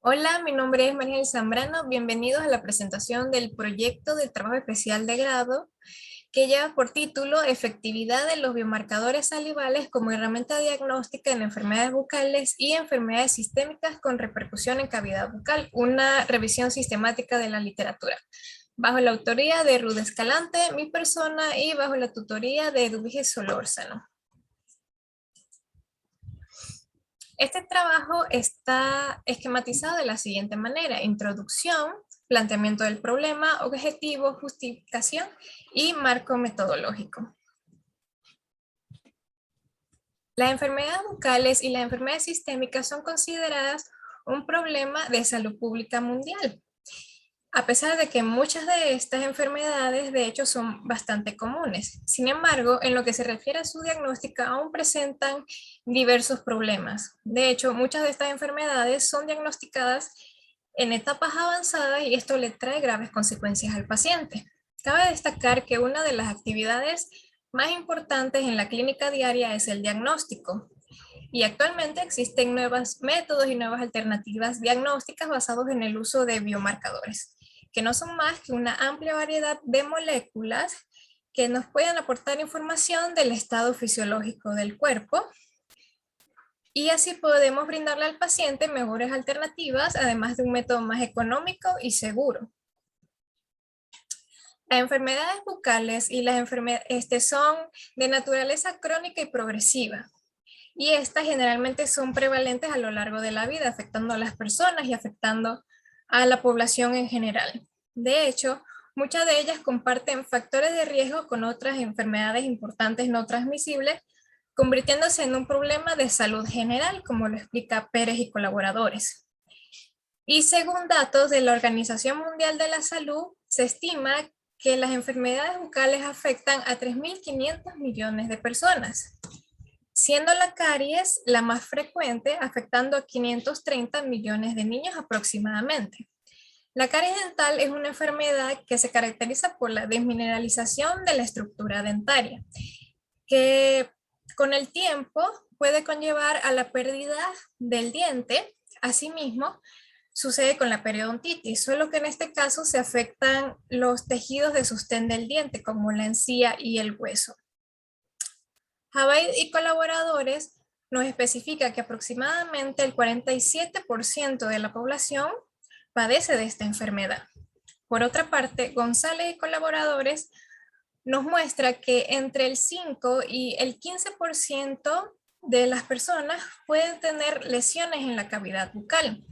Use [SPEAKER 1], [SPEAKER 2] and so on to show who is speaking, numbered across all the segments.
[SPEAKER 1] Hola, mi nombre es María Zambrano. Bienvenidos a la presentación del proyecto del trabajo especial de grado que lleva por título Efectividad de los biomarcadores salivales como herramienta diagnóstica en enfermedades bucales y enfermedades sistémicas con repercusión en cavidad bucal, una revisión sistemática de la literatura, bajo la autoría de Ruth Escalante, mi persona, y bajo la tutoría de Eduvige Solórzano. Este trabajo está esquematizado de la siguiente manera: introducción, planteamiento del problema, objetivo, justificación y marco metodológico. Las enfermedades bucales y las enfermedades sistémicas son consideradas un problema de salud pública mundial, a pesar de que muchas de estas enfermedades de hecho son bastante comunes. Sin embargo, en lo que se refiere a su diagnóstica, aún presentan diversos problemas. De hecho, muchas de estas enfermedades son diagnosticadas en etapas avanzadas y esto le trae graves consecuencias al paciente. Cabe destacar que una de las actividades más importantes en la clínica diaria es el diagnóstico. Y actualmente existen nuevos métodos y nuevas alternativas diagnósticas basados en el uso de biomarcadores, que no son más que una amplia variedad de moléculas que nos pueden aportar información del estado fisiológico del cuerpo, y así podemos brindarle al paciente mejores alternativas, además de un método más económico y seguro. Las enfermedades bucales y las enfermedades son de naturaleza crónica y progresiva. Y estas generalmente son prevalentes a lo largo de la vida, afectando a las personas y afectando a la población en general. De hecho, muchas de ellas comparten factores de riesgo con otras enfermedades importantes no transmisibles, convirtiéndose en un problema de salud general, como lo explica Pérez y colaboradores. Y según datos de la Organización Mundial de la Salud, se estima que las enfermedades bucales afectan a 3.500 millones de personas, siendo la caries la más frecuente, afectando a 530 millones de niños aproximadamente. La caries dental es una enfermedad que se caracteriza por la desmineralización de la estructura dentaria, que con el tiempo puede conllevar a la pérdida del diente. Asimismo, sucede con la periodontitis, solo que en este caso se afectan los tejidos de sostén del diente, como la encía y el hueso. Hawaii y colaboradores nos especifica que aproximadamente el 47% de la población padece de esta enfermedad. Por otra parte, González y colaboradores nos muestra que entre el 5 y el 15% de las personas pueden tener lesiones en la cavidad bucal.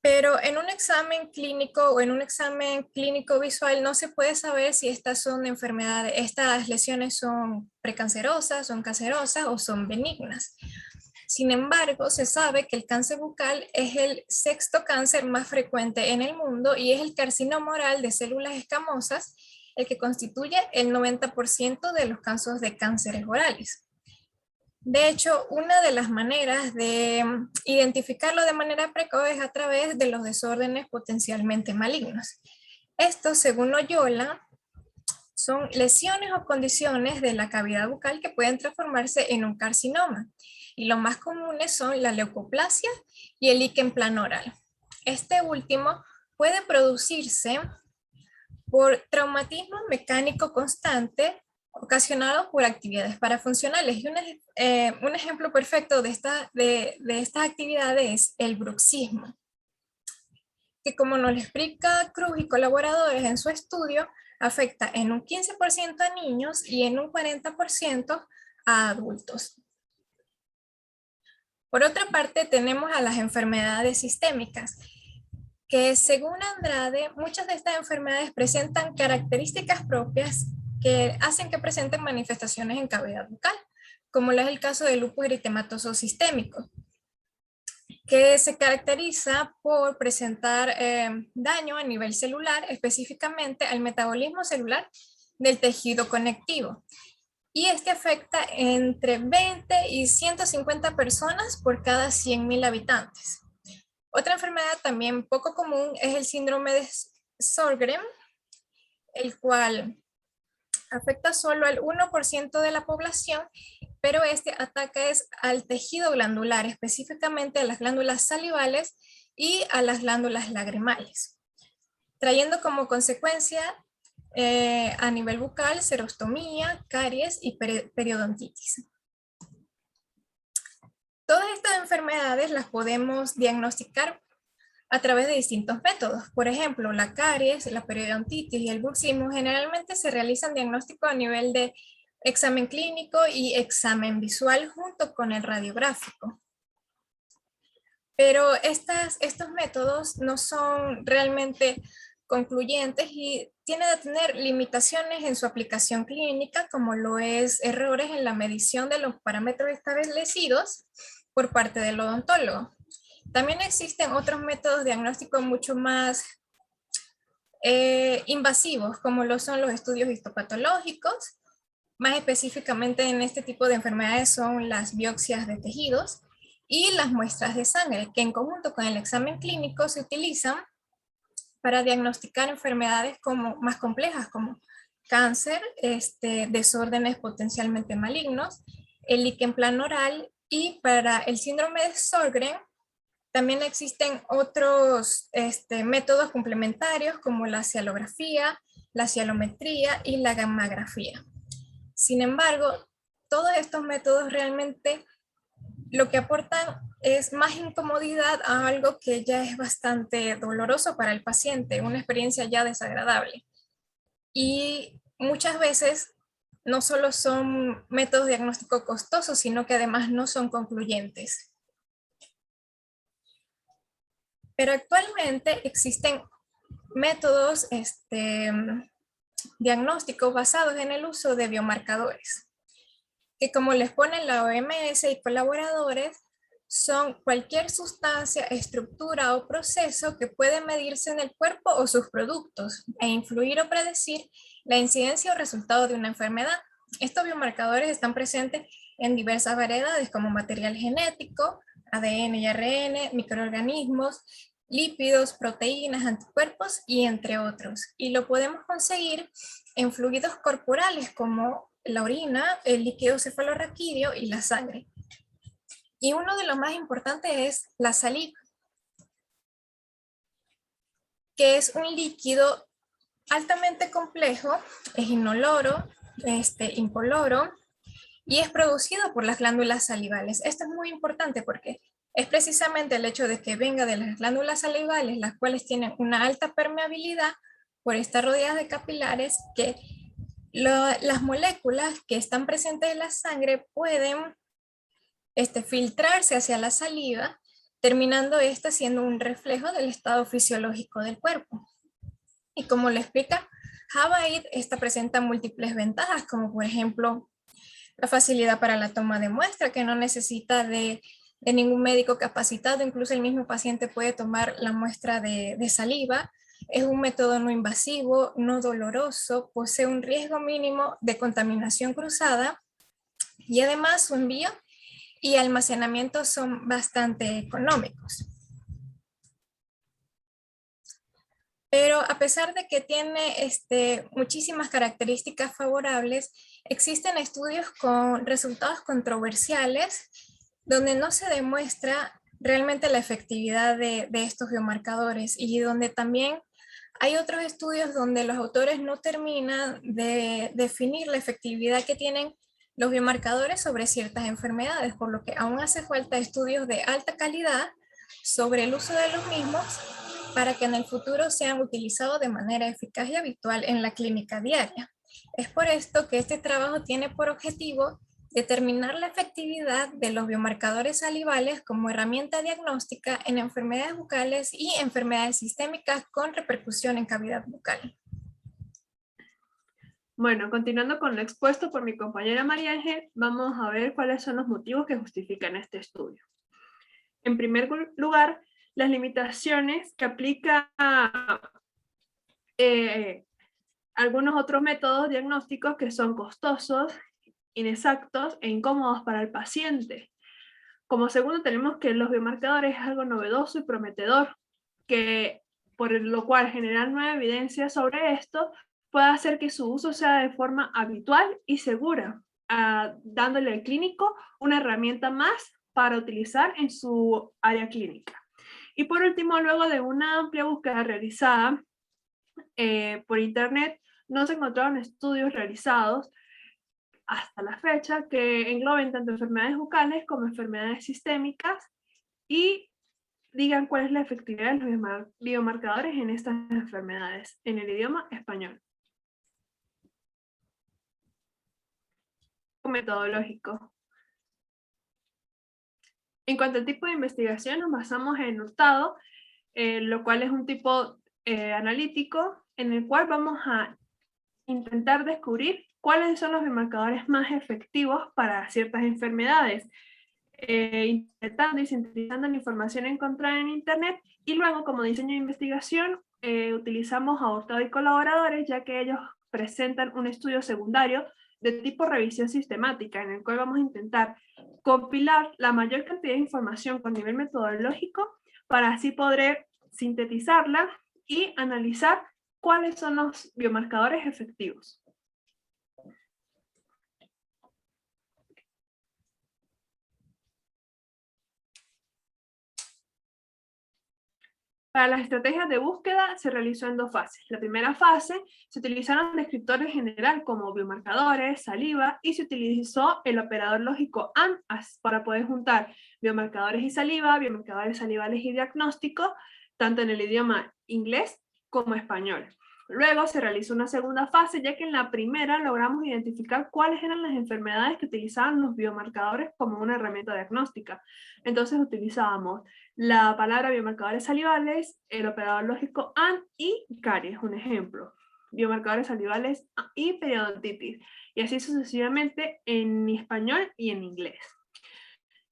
[SPEAKER 1] Pero en un examen clínico o en un examen clínico visual no se puede saber si estas son enfermedades, estas lesiones son precancerosas, son cancerosas o son benignas. Sin embargo, se sabe que el cáncer bucal es el sexto cáncer más frecuente en el mundo y es el carcinoma oral de células escamosas el que constituye el 90% de los casos de cánceres orales. De hecho, una de las maneras de identificarlo de manera precoz es a través de los desórdenes potencialmente malignos. Esto, según Loyola, son lesiones o condiciones de la cavidad bucal que pueden transformarse en un carcinoma. Y los más comunes son la leucoplasia y el líquen plano oral. Este último puede producirse por traumatismo mecánico constante ocasionado por actividades parafuncionales. Y un ejemplo perfecto de estas actividades es el bruxismo, que, como nos lo explica Cruz y colaboradores en su estudio, afecta en un 15% a niños y en un 40% a adultos. Por otra parte, tenemos a las enfermedades sistémicas, que según Andrade, muchas de estas enfermedades presentan características propias que hacen que presenten manifestaciones en cavidad bucal, como es el caso del lupus eritematoso sistémico, que se caracteriza por presentar daño a nivel celular, específicamente al metabolismo celular del tejido conectivo. Y este afecta entre 20 y 150 personas por cada 100.000 habitantes. Otra enfermedad también poco común es el síndrome de Sjögren, el cual afecta solo al 1% de la población, pero este ataque es al tejido glandular, específicamente a las glándulas salivales y a las glándulas lagrimales, trayendo como consecuencia a nivel bucal serostomía, caries y periodontitis. Todas estas enfermedades las podemos diagnosticar a través de distintos métodos. Por ejemplo, la caries, la periodontitis y el bruxismo generalmente se realizan diagnósticos a nivel de examen clínico y examen visual junto con el radiográfico. Pero estos métodos no son realmente concluyentes y tienen que tener limitaciones en su aplicación clínica, como lo es errores en la medición de los parámetros establecidos por parte del odontólogo. También existen otros métodos diagnósticos mucho más invasivos, como lo son los estudios histopatológicos. Más específicamente en este tipo de enfermedades son las biopsias de tejidos y las muestras de sangre, que en conjunto con el examen clínico se utilizan para diagnosticar enfermedades más complejas como cáncer, desórdenes potencialmente malignos, el líquen planoral, y para el síndrome de Sjögren también existen otros métodos complementarios como la cialografía, la cialometría y la gammagrafía. Sin embargo, todos estos métodos realmente lo que aportan es más incomodidad a algo que ya es bastante doloroso para el paciente, una experiencia ya desagradable. Y muchas veces no solo son métodos diagnósticos costosos, sino que además no son concluyentes. Pero actualmente existen métodos diagnósticos basados en el uso de biomarcadores, que como les ponen la OMS y colaboradores, son cualquier sustancia, estructura o proceso que puede medirse en el cuerpo o sus productos e influir o predecir la incidencia o resultado de una enfermedad. Estos biomarcadores están presentes en diversas variedades como material genético, ADN y ARN, microorganismos, lípidos, proteínas, anticuerpos y entre otros. Y lo podemos conseguir en fluidos corporales como la orina, el líquido cefalorraquídeo y la sangre. Y uno de los más importantes es la saliva, que es un líquido altamente complejo, es inoloro, incoloro, y es producido por las glándulas salivales. Esto es muy importante porque es precisamente el hecho de que venga de las glándulas salivales, las cuales tienen una alta permeabilidad por estar rodeadas de capilares, que las moléculas que están presentes en la sangre pueden filtrarse hacia la saliva, terminando esta siendo un reflejo del estado fisiológico del cuerpo. Y como lo explica Habaid, esta presenta múltiples ventajas, como por ejemplo la facilidad para la toma de muestra, que no necesita de ningún médico capacitado, incluso el mismo paciente puede tomar la muestra de saliva. Es un método no invasivo, no doloroso, posee un riesgo mínimo de contaminación cruzada y además su envío y almacenamiento son bastante económicos. Pero a pesar de que tiene muchísimas características favorables, existen estudios con resultados controversiales donde no se demuestra realmente la efectividad de estos biomarcadores y donde también hay otros estudios donde los autores no terminan de definir la efectividad que tienen los biomarcadores sobre ciertas enfermedades, por lo que aún hace falta estudios de alta calidad sobre el uso de los mismos para que en el futuro sean utilizados de manera eficaz y habitual en la clínica diaria. Es por esto que este trabajo tiene por objetivo determinar la efectividad de los biomarcadores salivales como herramienta diagnóstica en enfermedades bucales y enfermedades sistémicas con repercusión en cavidad bucal.
[SPEAKER 2] Bueno, continuando con lo expuesto por mi compañera María Ángel, vamos a ver cuáles son los motivos que justifican este estudio. En primer lugar, las limitaciones que aplica algunos otros métodos diagnósticos que son costosos, inexactos e incómodos para el paciente. Como segundo, tenemos que los biomarcadores es algo novedoso y prometedor, por lo cual generar nueva evidencia sobre esto puede hacer que su uso sea de forma habitual y segura, dándole al clínico una herramienta más para utilizar en su área clínica. Y por último, luego de una amplia búsqueda realizada por internet, no se encontraron estudios realizados hasta la fecha que engloben tanto enfermedades bucales como enfermedades sistémicas y digan cuál es la efectividad de los biomarcadores en estas enfermedades en el idioma español. Metodológico. En cuanto al tipo de investigación, nos basamos en Hurtado, lo cual es un tipo analítico en el cual vamos a intentar descubrir cuáles son los biomarcadores más efectivos para ciertas enfermedades, interpretando y sintetizando la información encontrada en Internet, y luego como diseño de investigación utilizamos a Hurtado y colaboradores, ya que ellos presentan un estudio secundario de tipo revisión sistemática, en el cual vamos a intentar compilar la mayor cantidad de información con nivel metodológico para así poder sintetizarla y analizar cuáles son los biomarcadores efectivos. Para las estrategias de búsqueda se realizó en dos fases. La primera fase se utilizaron descriptores general como biomarcadores, saliva, y se utilizó el operador lógico AND para poder juntar biomarcadores y saliva, biomarcadores salivales y diagnóstico, tanto en el idioma inglés como español. Luego se realizó una segunda fase, ya que en la primera logramos identificar cuáles eran las enfermedades que utilizaban los biomarcadores como una herramienta diagnóstica. Entonces utilizábamos la palabra biomarcadores salivales, el operador lógico AND y caries, un ejemplo. Biomarcadores salivales y periodontitis. Y así sucesivamente en español y en inglés.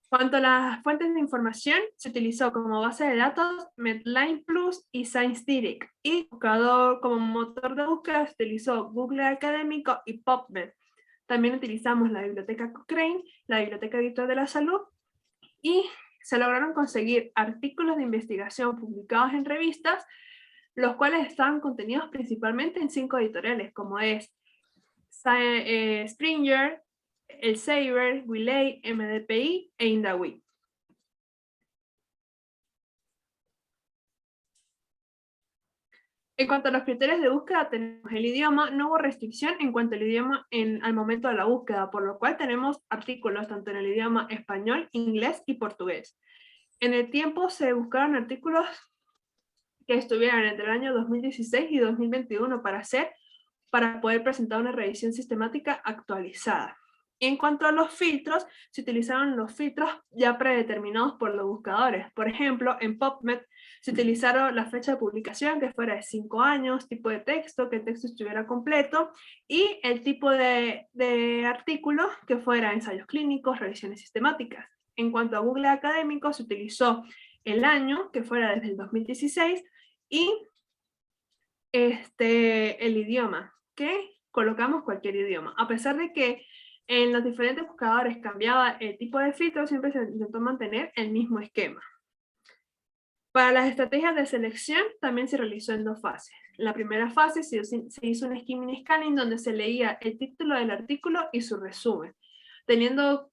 [SPEAKER 2] Cuanto a las fuentes de información, se utilizó como base de datos Medline Plus y ScienceDirect, y como motor de búsqueda se utilizó Google Académico y PubMed. También utilizamos la biblioteca Cochrane, la biblioteca virtual de la salud, y se lograron conseguir artículos de investigación publicados en revistas, los cuales estaban contenidos principalmente en 5 editoriales, como es Springer, Elsevier, Wiley, MDPI e Indawi. En cuanto a los criterios de búsqueda, tenemos el idioma. No hubo restricción en cuanto al idioma al momento de la búsqueda, por lo cual tenemos artículos tanto en el idioma español, inglés y portugués. En el tiempo se buscaron artículos que estuvieran entre el año 2016 y 2021 para poder presentar una revisión sistemática actualizada. En cuanto a los filtros, se utilizaron los filtros ya predeterminados por los buscadores. Por ejemplo, en PubMed se utilizaron la fecha de publicación, que fuera de 5 años, tipo de texto, que el texto estuviera completo, y el tipo de artículo, que fuera ensayos clínicos, revisiones sistemáticas. En cuanto a Google Académico, se utilizó el año, que fuera desde el 2016, y el idioma, que colocamos cualquier idioma. A pesar de que en los diferentes buscadores cambiaba el tipo de filtro, siempre se intentó mantener el mismo esquema. Para las estrategias de selección también se realizó en dos fases. La primera fase se hizo un skimming scanning donde se leía el título del artículo y su resumen, teniendo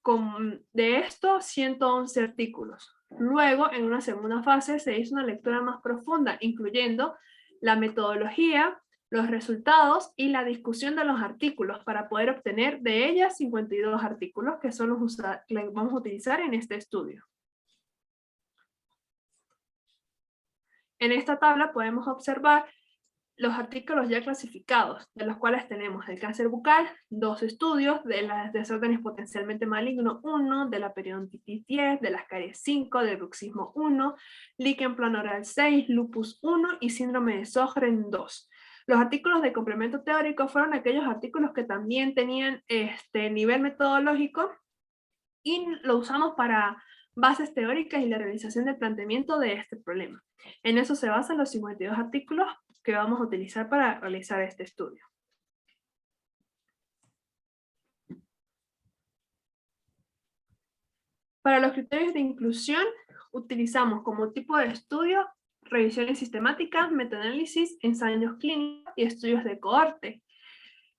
[SPEAKER 2] de esto 111 artículos. Luego, en una segunda fase, se hizo una lectura más profunda, incluyendo la metodología, los resultados y la discusión de los artículos para poder obtener de ellas 52 artículos que son los que vamos a utilizar en este estudio. En esta tabla podemos observar los artículos ya clasificados, de los cuales tenemos el cáncer bucal, 2 estudios, de los desórdenes potencialmente malignos 1, de la periodontitis 10, de las caries 5, del bruxismo 1, líquen planoral 6, lupus 1 y síndrome de Sjögren 2. Los artículos de complemento teórico fueron aquellos artículos que también tenían nivel metodológico y lo usamos para bases teóricas y la realización del planteamiento de este problema. En eso se basan los 52 artículos que vamos a utilizar para realizar este estudio. Para los criterios de inclusión, utilizamos como tipo de estudio revisiones sistemáticas, metaanálisis, ensayos clínicos y estudios de cohorte.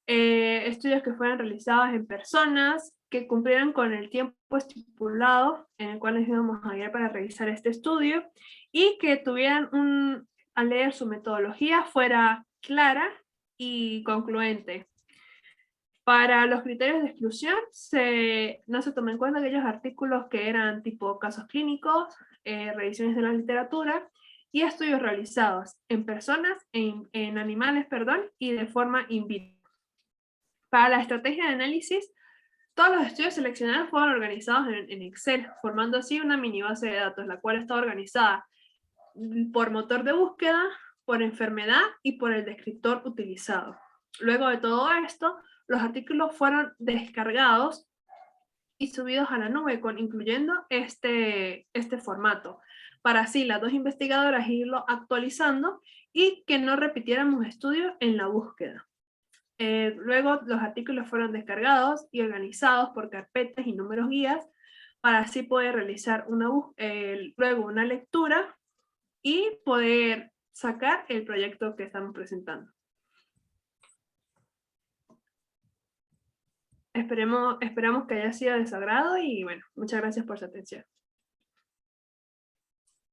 [SPEAKER 2] Estudios que fueran realizados en personas que cumplieran con el tiempo estipulado en el cual nos íbamos a guiar para revisar este estudio y que tuvieran al leer su metodología fuera clara y concluente. Para los criterios de exclusión no se toman en cuenta aquellos artículos que eran tipo casos clínicos, revisiones de la literatura y estudios realizados en personas, en animales, perdón, y de forma in vitro. Para la estrategia de análisis, todos los estudios seleccionados fueron organizados en Excel, formando así una mini base de datos, la cual está organizada por motor de búsqueda, por enfermedad y por el descriptor utilizado. Luego de todo esto, los artículos fueron descargados y subidos a la nube, incluyendo este formato, para así las dos investigadoras irlo actualizando y que no repitiéramos estudios en la búsqueda. Luego los artículos fueron descargados y organizados por carpetas y números guías para así poder realizar luego una lectura y poder sacar el proyecto que estamos presentando. Esperamos que haya sido de su agrado y bueno, muchas gracias por su atención.